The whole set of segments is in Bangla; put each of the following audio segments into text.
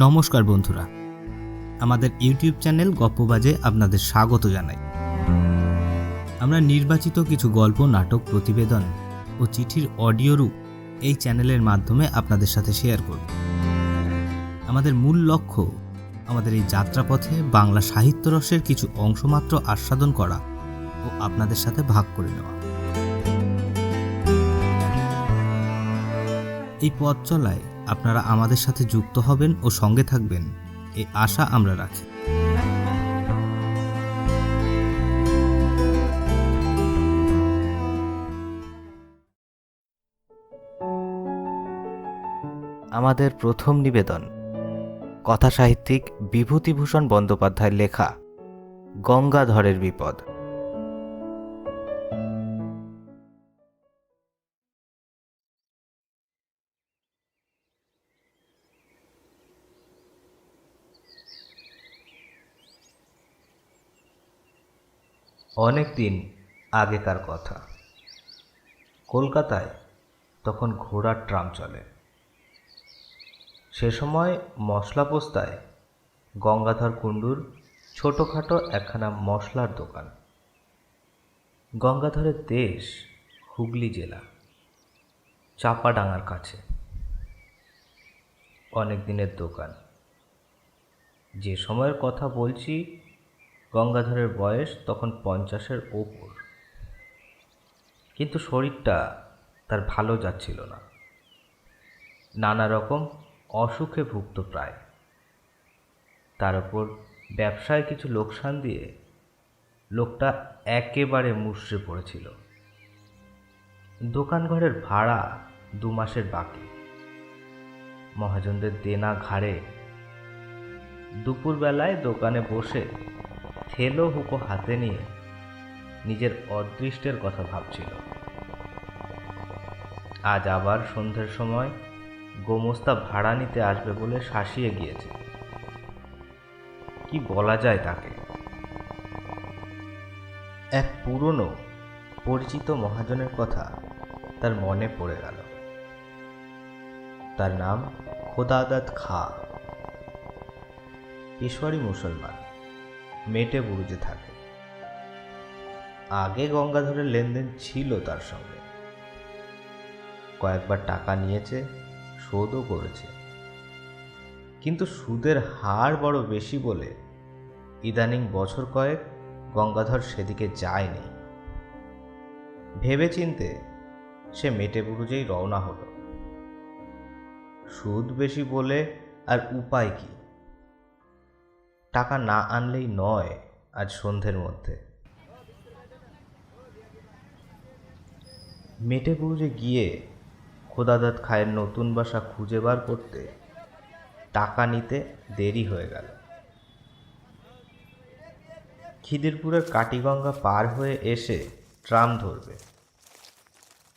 নমস্কার বন্ধুরা, আমাদের ইউটিউব চ্যানেল গপ্পবাজে আপনাদের স্বাগত জানাই। আমরা নির্বাচিত কিছু গল্প, নাটক, প্রতিবেদন ও চিঠির অডিও রূপ এই চ্যানেলের মাধ্যমে আপনাদের সাথে শেয়ার করব। আমাদের মূল লক্ষ্য আমাদের এই যাত্রাপথে বাংলা সাহিত্য রসের কিছু অংশমাত্র আস্বাদন করা ও আপনাদের সাথে ভাগ করে নেওয়া। এই পথ চলায় আপনারা আমাদের সাথে যুক্ত হবেন ও সঙ্গে থাকবেন, এই আশা আমরা রাখি। আমাদের প্রথম নিবেদন কথা সাহিত্যিক বিভূতিভূষণ বন্দ্যোপাধ্যায়ের লেখা গঙ্গাধরের বিপদ। অনেক দিন আগেকার কথা। কলকাতায় তখন ঘোড়ার ট্রাম চলে। সে সময় মশলা পোস্তায় গঙ্গাধর কুণ্ডুর ছোটোখাটো একখানা মশলার দোকান। গঙ্গাধরের দেশ হুগলি জেলা, চাপাডাঙ্গার কাছে। অনেক দিনের দোকান। যে সময়ের কথা বলছি, গঙ্গাধরের বয়স তখন 50-এর ওপর। কিন্তু শরীরটা তার ভালো যাচ্ছিল না। নানা রকম অসুখে ভুগত প্রায়। তার উপর ব্যবসায় কিছু লোকসান দিয়ে লোকটা একেবারে মুষড়ে পড়েছিল। দোকানঘরের ভাড়া 2 মাসের বাকি। মহাজনদের দেনা ঘাড়ে দুপুরবেলায় দোকানে বসে থেলো হুকো হাতে নিয়ে নিজের অদৃষ্টের কথা ভাবছিল। আজ আবার সন্ধ্যের সময় গোমস্তা ভাড়া নিতে আসবে বলে শাসিয়ে গিয়েছে। কি বলা যায় তাকে? এক পুরনো পরিচিত মহাজনের কথা তার মনে পড়ে গেল। তার নাম খোদাদাদ খা। পেশোয়ারি মুসলমান, মেটে বুরুজে থাকে। আগে গঙ্গাধরের লেনদেন ছিল তার সঙ্গে। কয়েকবার টাকা নিয়েছে, শোধও করেছে। কিন্তু সুদের হার বড় বেশি বলে ইদানিং বছর কয়েক গঙ্গাধর সেদিকে যায়নি। ভেবেচিন্তে সে মেটে বুরুজেই রওনা হলো। সুদ বেশি বলে আর উপায় কি? টাকা না আনলেই নয় আজ সন্ধ্যের মধ্যে। মেটে বুরুজে গিয়ে খোদাদাদ খায়ের নতুন বাসা খুঁজে বার করতে টাকা নিতে দেরি হয়ে গেল। খিদিরপুরের কাটিগঙ্গা পার হয়ে এসে ট্রাম ধরবে।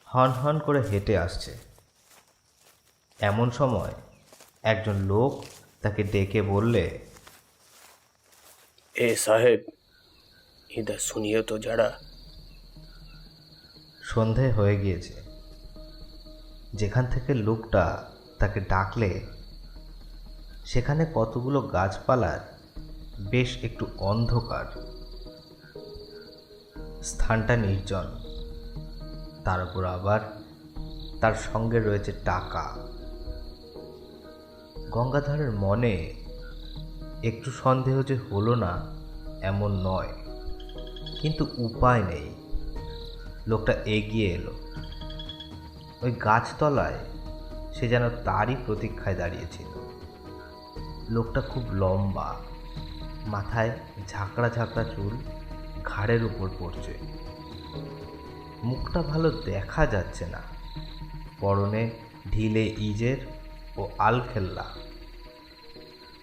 হন হন করে হেঁটে আসছে। এমন সময় একজন লোক তাকে ডেকে বললে, ए साहेब, इधर सुनिए तो जरा। সন্ধে হয়ে গিয়েছে। যেখান থেকে লোকটা তাকে ডাকলে সেখানে কতগুলো গাছপালার বেশ একটু অন্ধকার। স্থানটা নির্জন। তার উপর আবার তার সঙ্গে রয়েছে টাকা। গঙ্গাধরের মনে একটু সন্দেহ যে হলো না এমন নয়, কিন্তু উপায় নেই। লোকটা এগিয়ে এলো। ওই গাছতলায় সে যেন তারই প্রতীক্ষায় দাঁড়িয়েছিল। লোকটা খুব লম্বা, মাথায় ঝাঁকড়া ঝাঁকড়া চুল ঘাড়ের উপর পড়ছে। মুখটা ভালো দেখা যাচ্ছে না। পরনে ঢিলে ইজের ও আলখেল্লা।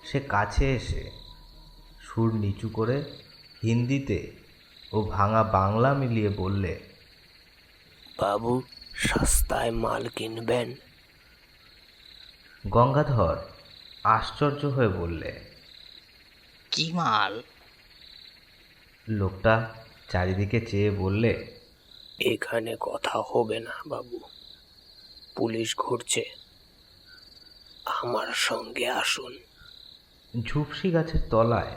সে কাছে এসে সুর নিচু করে হিন্দিতে ও ভাঙা বাংলা মিলিয়ে বললে, बाबू, सस्ताয় মাল কিনবেন? গঙ্গাধর আশ্চর্য হয়ে বললে, কি মাল? লোকটা চারিদিকে চেয়ে বললে, এখানে কথা হবে না বাবু, পুলিশ ঘুরছে, আমার সঙ্গে আসুন। ঝুপসি গাছের তলায়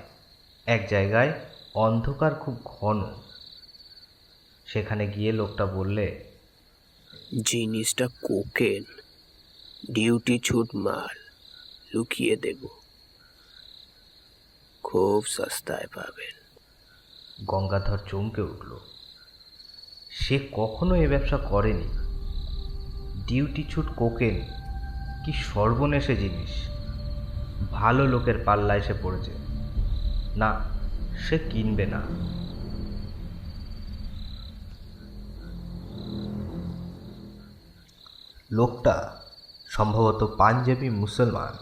এক জায়গায় অন্ধকার খুব ঘন। সেখানে গিয়ে লোকটা বললে, জিনিসটা কোকেন, ডিউটি ছুট মাল, লুকিয়ে দেব, খুব সস্তায় পাবেন। গঙ্গাধর চমকে উঠল। সে কখনো এ ব্যবসা করেনি। ডিউটি ছুট কোকেন কি সর্বনেশে জিনিস! ভালো লোকের পাল্লায় সে পড়েছে। না, সে কিনবে না। লোকটা সম্ভবত পাঞ্জাবি মুসলমান,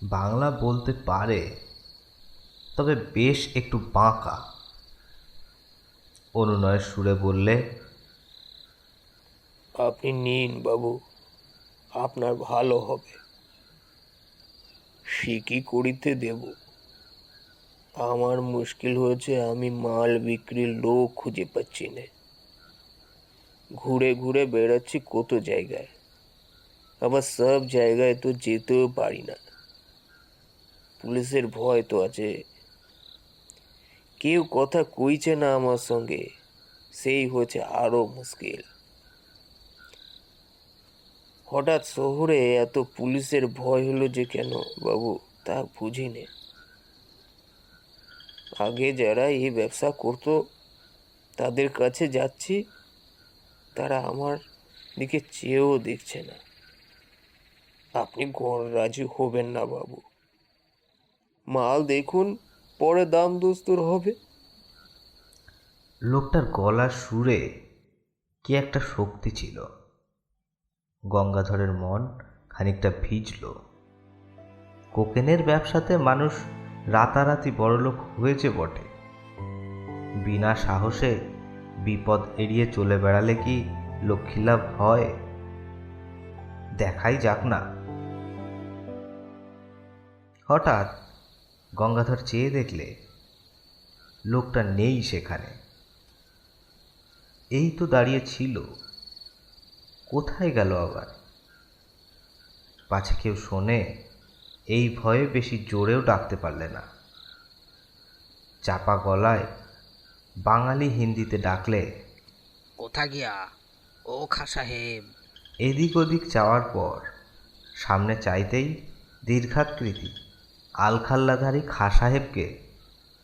বাংলা বলতে পারে, তবে বেশ একটু বাঁকা। অনুনয়ের সুরে বললে, আপনি নিন বাবু, আপনার ভালো হবে। ফিকি করিতে দেব। আমার মুশকিল হয়েছে, আমি মাল বিক্রির লোক খুঁজে পাচ্ছি না। ঘুরে ঘুরে বেড়াচ্ছি কত জায়গায়, আবার সব জায়গায় তো যেতেও পারি না। পুলিশের ভয় তো আছে। কেউ কথা কইছে না আমার সঙ্গে, সেই হচ্ছে আরো মুশকিল। হঠাৎ শহরে এত পুলিশের ভয় হলো যে কেন বাবু, তা বুঝি নে। আগে যারা এই ব্যবসা করতো তাদের কাছে যাচ্ছি, তারা আমার দিকে চেয়েও দেখছে না। আপনি ঘর রাজি হবেন না বাবু। মাল দেখুন, পরে দাম দস্তুর হবে। লোকটার গলার সুরে কি একটা শক্তি ছিল। গঙ্গাধরের মন খানিকটা ভিজল। কোকেনের ব্যবসাতে মানুষ রাতারাতি বড়লোক হয়েছে বটে, বিনা সাহসে বিপদ এড়িয়ে চলে বেড়ালে কি লক্ষ্মীলাভ হয়? দেখাই যাক না। হঠাৎ গঙ্গাধর চেয়ে দেখলে লোকটা নেই সেখানে। এই তো দাঁড়িয়ে ছিল, কোথায় গেল আবার? পাছে কেউ শোনে, এই ভয়ে বেশি জোরেও ডাকতে পারলে না। চাপা গলায় বাঙালি হিন্দিতে ডাকলে, কোথা গিয়া ও খা সাহেব? এদিক ওদিক চাওয়ার পর সামনে চাইতেই দীর্ঘাকৃতি আলখাল্লাধারী খা সাহেবকে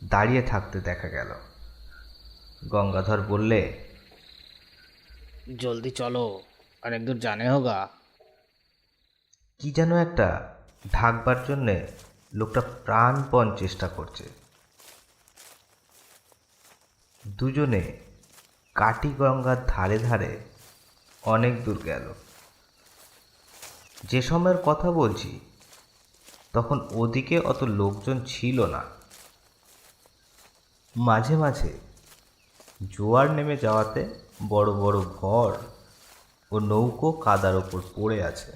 দাঁড়িয়ে থাকতে দেখা গেল। গঙ্গাধর বললে, জলদি চলো, অনেক দূর জানে হোগা। কি যেন একটা ঢাকবার জন্যে লোকটা প্রাণপণ চেষ্টা করছে। দুজনে কাটি গঙ্গার ধারে ধারে অনেক দূর গেল। যে সময়ের কথা বলছি তখন ওদিকে অত লোকজন ছিল না। মাঝে মাঝে জোয়ার নেমে যাওয়াতে বড় বড় ঘর ও নৌকো কাদার ওপর পড়ে আছে।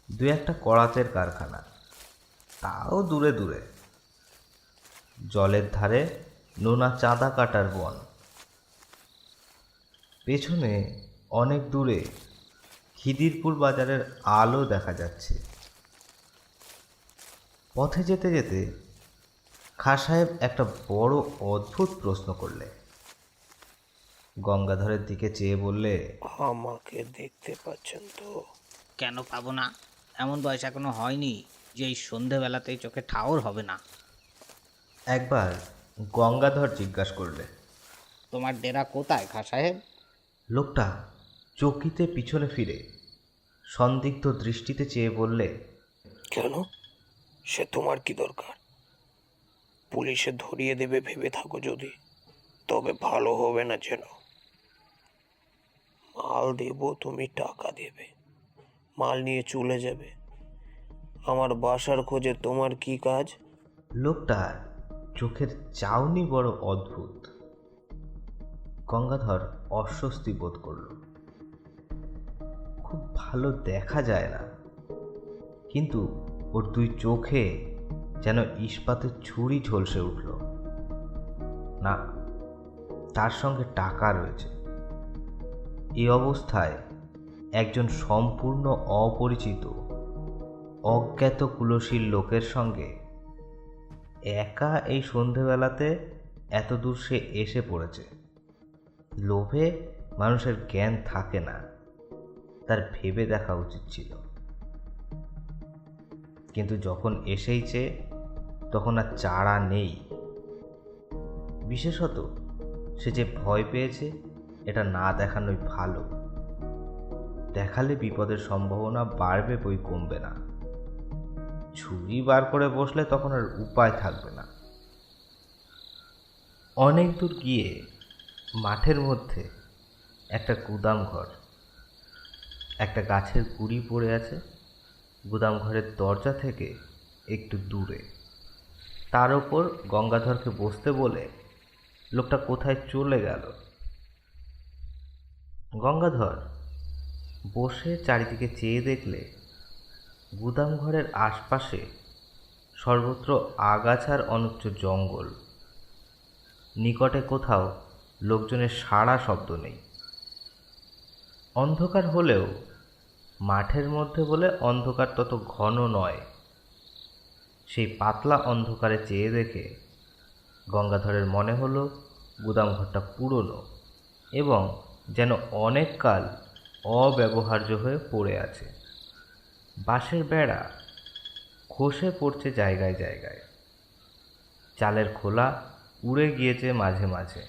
দু একটা করাতের কারখানা, তাও দূরে দূরে। জলের ধারে নোনা চাঁদা কাটার বন। পেছনে অনেক দূরে খিদিরপুর বাজারের আলো দেখা যাচ্ছে। পথে যেতে যেতে খাঁ সাহেব একটা বড় অদ্ভুত প্রশ্ন করলে। গঙ্গাধরের দিকে চেয়ে বললে, আমাকে দেখতে পাচ্ছেন তো? কেন পাবো না? এমন বয়স এখনো হয়নি যে এই সন্ধেবেলাতেই চোখে ঠাউর হবে না। একবার গঙ্গাধর জিজ্ঞাসা করলে। তোমার ডেরা কোথায় খা সাহেব? লোকটা চকিতে পিছনে ফিরে সন্দিগ্ধ দৃষ্টিতে চেয়ে বললে, কেন? সে তোমার কি দরকার? পুলিশে ধরিয়ে দেবে ভেবে থাকো যদি, তবে ভালো হবে না যেন। মাল দেব, তুমি টাকা দেবে, মাল নিয়ে চলে যাবে। আমার বাসার খোঁজে তোমার কি কাজ? লোকটার চোখের চাউনি বড় অদ্ভুত। গঙ্গাধর অস্বস্তি বোধ করল। খুব ভালো দেখা যায় না, কিন্তু ওর দুই চোখে যেন ইস্পাতের ছুরি ঝলসে উঠল। না, তার সঙ্গে টাকা রয়েছে। এই অবস্থায় একজন সম্পূর্ণ অপরিচিত অজ্ঞাত কুলশীল লোকের সঙ্গে একা এই সন্ধেবেলাতে এত দূর সে এসে পড়েছে। লোভে মানুষের জ্ঞান থাকে না, তার ভেবে দেখা উচিত ছিল। কিন্তু যখন এসেইছে তখন আর চারা নেই। বিশেষত সে যে ভয় পেয়েছে এটা না দেখানোই ভালো। দেখালে বিপদের সম্ভাবনা বাড়বে বই কমবে না। ছুরি বার করে বসলে তখন আর উপায় থাকবে না। অনেক দূর গিয়ে মাঠের মধ্যে একটা গুদাম ঘর, একটা গাছের গুঁড়ি পড়ে আছে। গুদাম ঘরের দরজা থেকে একটু দূরে। তার ওপর গঙ্গাধরকে বসতে বলে লোকটা কোথায় চলে গেল। গঙ্গাধর বসে চারিদিকে চেয়ে দেখলে গুদাম ঘরের আশপাশে সর্বত্র আগাছার অনুচ্চ জঙ্গল। নিকটে কোথাও লোকজনের সাড়া শব্দ নেই। অন্ধকার হলেও মাঠের মধ্যে বলে অন্ধকার তত ঘন নয়। সেই পাতলা অন্ধকারে চেয়ে দেখে গঙ্গাধরের মনে হলো গুদাম ঘরটা পুরনো এবং যেন অনেক কাল অব্যবহার্য হয়ে পড়ে আছে। বাঁশের বেড়া খসে পড়ছে জায়গায় জায়গায়। চালের খোলা উড়ে গিয়েছে মাঝে মাঝে।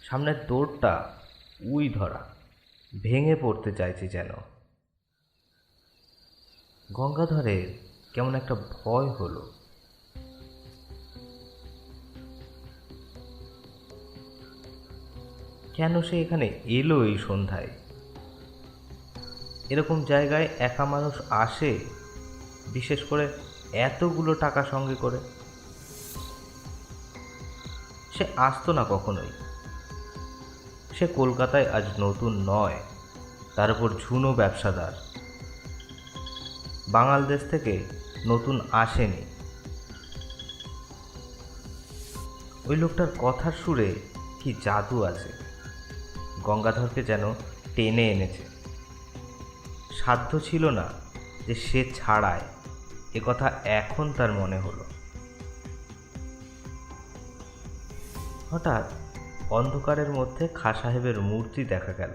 সামনের দৌড়টা উই ধরা, ভেঙে পড়তে চাইছে যেন। গঙ্গাধরের কেমন একটা ভয় হলো। কেন সে এখানে এলো এই সন্ধ্যায়? এরকম জায়গায় একা মানুষ আসে, বিশেষ করে এতগুলো টাকা সঙ্গে করে? সে আসতো না কখনোই। সে কলকাতায় আজ নতুন নয়, তার উপর ঝুনো ব্যবসাদার। বাংলাদেশ থেকে নতুন আসেনি। ওই লোকটার কথার সুরে কি জাদু আছে, গঙ্গাধরকে যেন টেনে এনেছে। সাধ্য ছিল না যে সে ছাড়ায়, একথা এখন তার মনে হলো। হঠাৎ অন্ধকারের মধ্যে খাঁ সাহেবের মূর্তি দেখা গেল।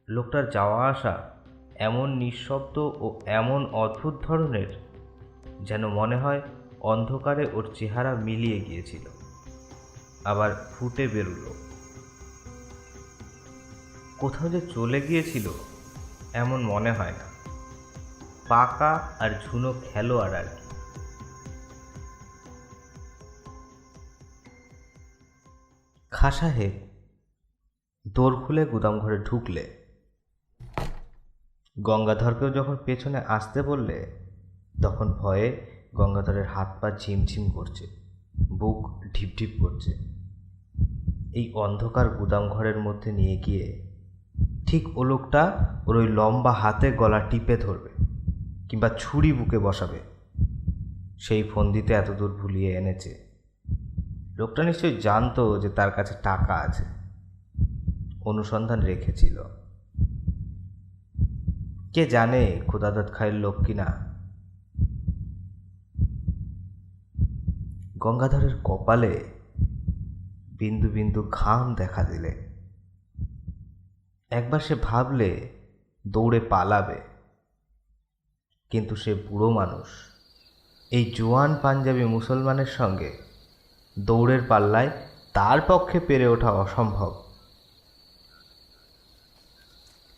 লোকটার যাওয়া আসা এমন নিঃশব্দ ও এমন অদ্ভুত ধরনের, যেন মনে হয় অন্ধকারে ওর চেহারা মিলিয়ে গিয়েছিল, আবার ফুটে বেরুলো। কোথাও যে চলে গিয়েছিল এমন মনে হয় না। পাকা আর ঝুনো খেলোয়াড় আর কি। খাঁ সাহেব দোর খুলে গুদাম ঘরে ঢুকলে। গঙ্গাধরকেও যখন পেছনে আসতে বললে তখন ভয়ে গঙ্গাধরের হাত পা ঝিমঝিম করছে, বুক ঢিপঢিপ করছে। এই অন্ধকার গুদাম ঘরের মধ্যে নিয়ে গিয়ে ঠিক ও লোকটা ওর ওই লম্বা হাতে গলা টিপে ধরবে কিংবা ছুরি বুকে বসাবে। সেই ফন্দিতে এতদূর ভুলিয়ে এনেছে। লোকটা নিশ্চয়ই জানতো যে তার কাছে টাকা আছে, অনুসন্ধান রেখেছিল। কে জানে খোদাদত খায়ের লোক কিনা। গঙ্গাধরের কপালে বিন্দু বিন্দু ঘাম দেখা দিলে। একবার সে ভাবলে দৌড়ে পালাবে, কিন্তু সে বুড়ো মানুষ। এই জোয়ান পাঞ্জাবি মুসলমানের সঙ্গে দৌড়ের পাল্লায় তার পক্ষে পেরে ওঠা অসম্ভব।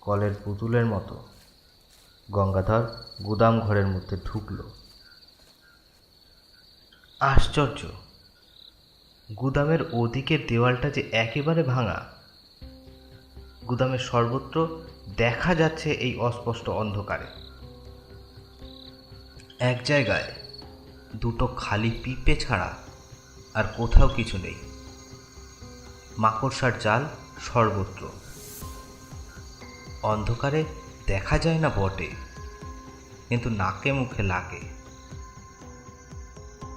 কলের পুতুলের মতো গঙ্গাধর গুদাম ঘরের মধ্যে ঢুকল। আশ্চর্য, গুদামের ওদিকের দেওয়ালটা যে একেবারে ভাঙা। গুদামের সর্বত্র দেখা যাচ্ছে এই অস্পষ্ট অন্ধকারে। এক জায়গায় দুটো খালি পিপে ছাড়া আর কোথাও কিছু নেই। মাকড়সার জাল সর্বত্র। অন্ধকারে দেখা যায় না বটে, কিন্তু নাকে মুখে লাগে।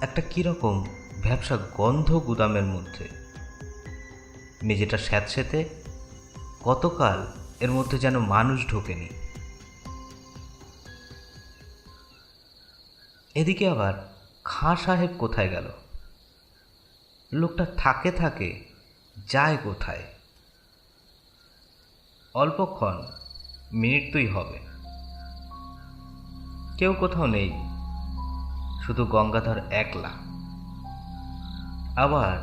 একটা কিরকম ভ্যাপসা গন্ধ গুদামের মধ্যে। মেঝেটা স্যাঁতসেঁতে, কতকাল এর মধ্যে যেন মানুষ ঢোকেনি। এদিকে আবার খাঁ সাহেব কোথায় গেল? লোকটা থাকে থাকে যায় কোথায়? অল্পক্ষণ, মিনিট দুই হবে, কেউ কোথাও নেই, শুধু গঙ্গাধর একলা। আবার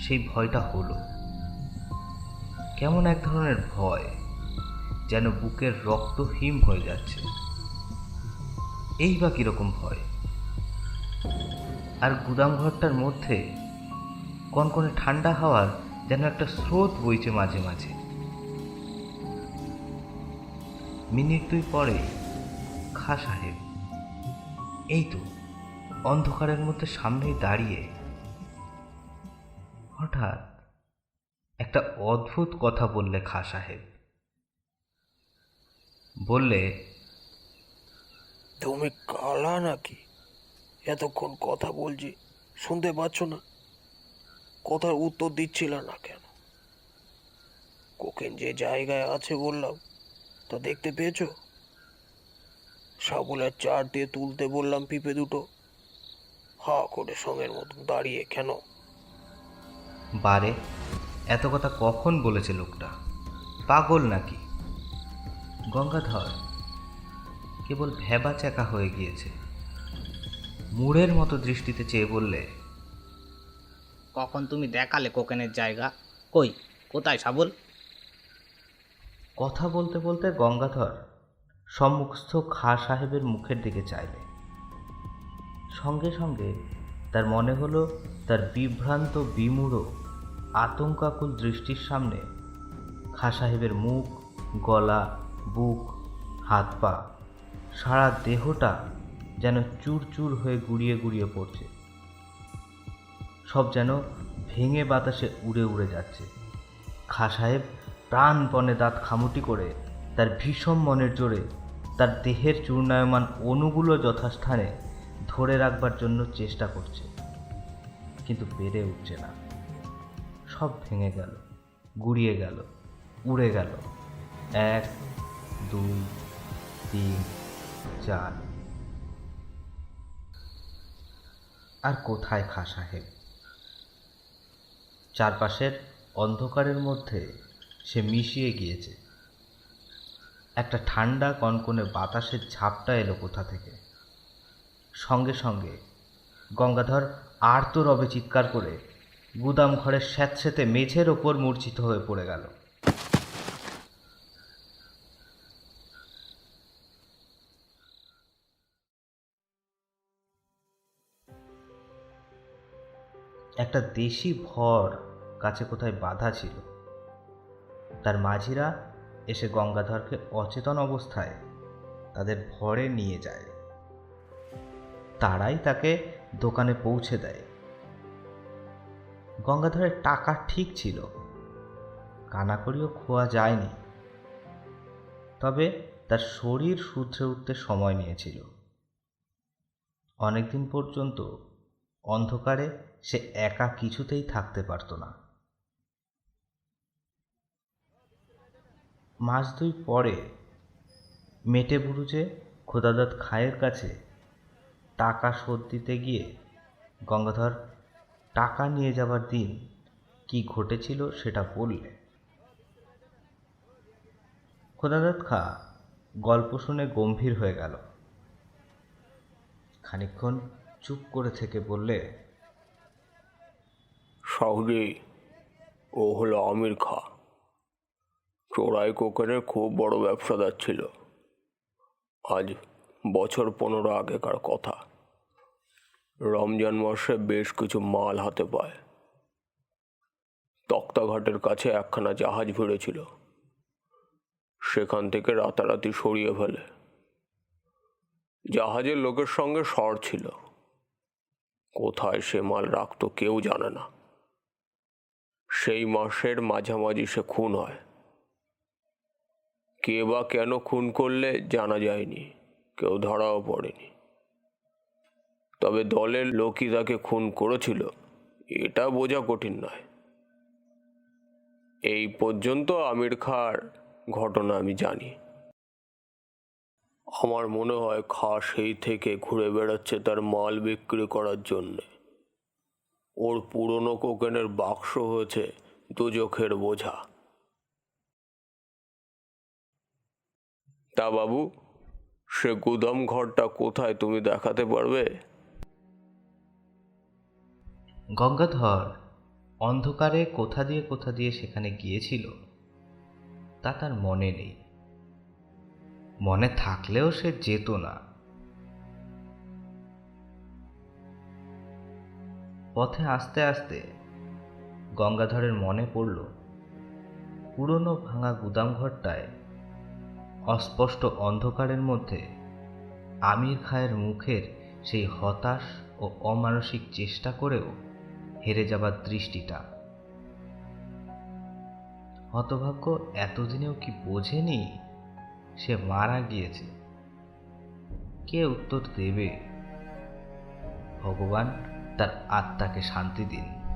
সেই ভয়টা হলো, কেমন এক ধরনের ভয়, যেন বুকের রক্ত হিম হয়ে যাচ্ছে। এই বা কিরকম ভয়? আর গুদাম ঘরটার মধ্যে কনকনে ঠান্ডা হাওয়ার যেন একটা স্রোত বইছে মাঝে মাঝে। মিনিট দুই পরে খাঁ সাহেব এই তো অন্ধকারের মধ্যে সামনেই দাঁড়িয়ে। হঠাৎ একটা অদ্ভুত কথা বললে খাঁ সাহেব। বললে, তুমি কালা নাকি? এতক্ষণ কথা বলছি, শুনতে পাচ্ছ না? কথার উত্তর দিচ্ছিল না কেন? কোকেন যে জায়গায় আছে বললাম, তা দেখতে পেয়েছো? সাবলের চার দিয়ে তুলতে বললাম পিপে দুটো, হা করে সঙ্গের মতন দাঁড়িয়ে কেন? বারে, এত কথা কখন বলেছে লোকটা? পাগল নাকি? গঙ্গাধর কেবল ভ্যাবা চ্যাকা হয়ে গিয়েছে। মুড়ের মতো দৃষ্টিতে চেয়ে বললে, কখন তুমি দেখালে কোকেনের জায়গা? কই, কোথায় সাবল? কথা বলতে বলতে গঙ্গাধর সম্মুখস্থ খাঁ সাহেবের মুখের দিকে চাইলে। সঙ্গে সঙ্গে তার মনে হলো তার বিভ্রান্ত বিমূঢ় আতঙ্কাকুল দৃষ্টির সামনে খাঁ সাহেবের মুখ, গলা, বুক, হাত পা, সারা দেহটা যেন চুরচুর হয়ে গুড়িয়ে গুড়িয়ে পড়ছে। সব যেন ভেঙে বাতাসে উড়ে উড়ে যাচ্ছে। খাঁ সাহেব প্রাণপণে দাঁত খামুটি করে তার ভীষণ মনের জোরে তার দেহের চূর্ণায়মান অণুগুলো যথাস্থানে ধরে রাখবার জন্য চেষ্টা করছে, কিন্তু পেরে উঠছে না। সব ভেঙে গেল, গুড়িয়ে গেল, উড়ে গেল। 1, 2, 3, 4। আর কোথায় খাঁ সাহেব? চারপাশের অন্ধকারের মধ্যে সে মিশিয়ে গিয়েছে। একটা ঠান্ডা কনকনে বাতাসের ঝাপটা এলো কোথা থেকে। সঙ্গে সঙ্গে গঙ্গাধর আর্তরবে চিৎকার করে গুদাম ঘরের স্যাঁতস্যাঁতে মেঝের ওপর মূর্ছিত হয়ে পড়ে গেল। একটা দেশি ভর কাছে কোথায় বাঁধা ছিল। তার মাঝিরা এসে গঙ্গাধরকে অচেতন অবস্থায় তাদের ভরে নিয়ে যায়। তারাই তাকে দোকানে পৌঁছে দেয়। গঙ্গাধরের টাকা ঠিক ছিল, কানাকড়িও খোয়া যায়নি, তবে তার শরীর শুধরে উঠতে সময় নিয়েছিল। অনেকদিন পর্যন্ত অন্ধকারে সে একা কিছুতেই থাকতে পারত না। মাস দুই পরে মেটে বুরুজে খোদাদাদ খাঁয়ের কাছে টাকা শোধ দিতে গিয়ে গঙ্গাধর টাকা নিয়ে যাবার দিন কি ঘটেছিল সেটা বললে। খোদাদাদ খাঁ গল্প শুনে গম্ভীর হয়ে গেল। খানিকক্ষণ চুপ করে থেকে বললে, সাউরি, ও হলো আমির খাঁ। চোরাই কোকেনের খুব বড় ব্যবসাদার ছিল। আজ বছর 15 আগেকার কথা। রমজান মাসে বেশ কিছু মাল হাতে পায়। তক্তাঘাটের কাছে একখানা জাহাজ ভিড়েছিল, সেখান থেকে রাতারাতি সরিয়ে ফেলে। জাহাজের লোকের সঙ্গে শর ছিল, কোথায় সে মাল রাখতো কেউ জানে না। সেই মাসের মাঝামাঝি সে খুন হয়। কে বা কেন খুন করলে জানা যায়নি, কেউ ধরাও পড়েনি। তবে দলের লোকই তাকে খুন করেছিল এটা বোঝা কঠিন নয়। এই পর্যন্ত আমির খাঁর ঘটনা আমি জানি। আমার মনে হয় খাস সেই থেকে ঘুরে বেড়াচ্ছে তার মাল বিক্রি করার জন্যে। ওর পুরনো কোকেনের বাক্স হয়েছে দোজখের বোঝা। তা বাবু, সে গুদাম ঘরটা কোথায় তুমি দেখাতে পারবে? গঙ্গাধর অন্ধকারে কোথা দিয়ে সেখানে গিয়েছিল তা তার মনে নেই। মনে থাকলেও সে যেত না। পথে আস্তে আস্তে গঙ্গাধরের মনে পড়ল পুরনো ভাঙা গুদামঘরটায় অস্পষ্ট অন্ধকারের মধ্যে আমির খাঁয়ের মুখের সেই হতাশ ও অমানসিক চেষ্টা করেও হেরে যাবার দৃষ্টিটা। হতভাগ্য এতদিনেও কি বোঝেনি সে মারা গিয়েছে? কে উত্তর দেবে? ভগবান তার আত্মাকে শান্তি দিন।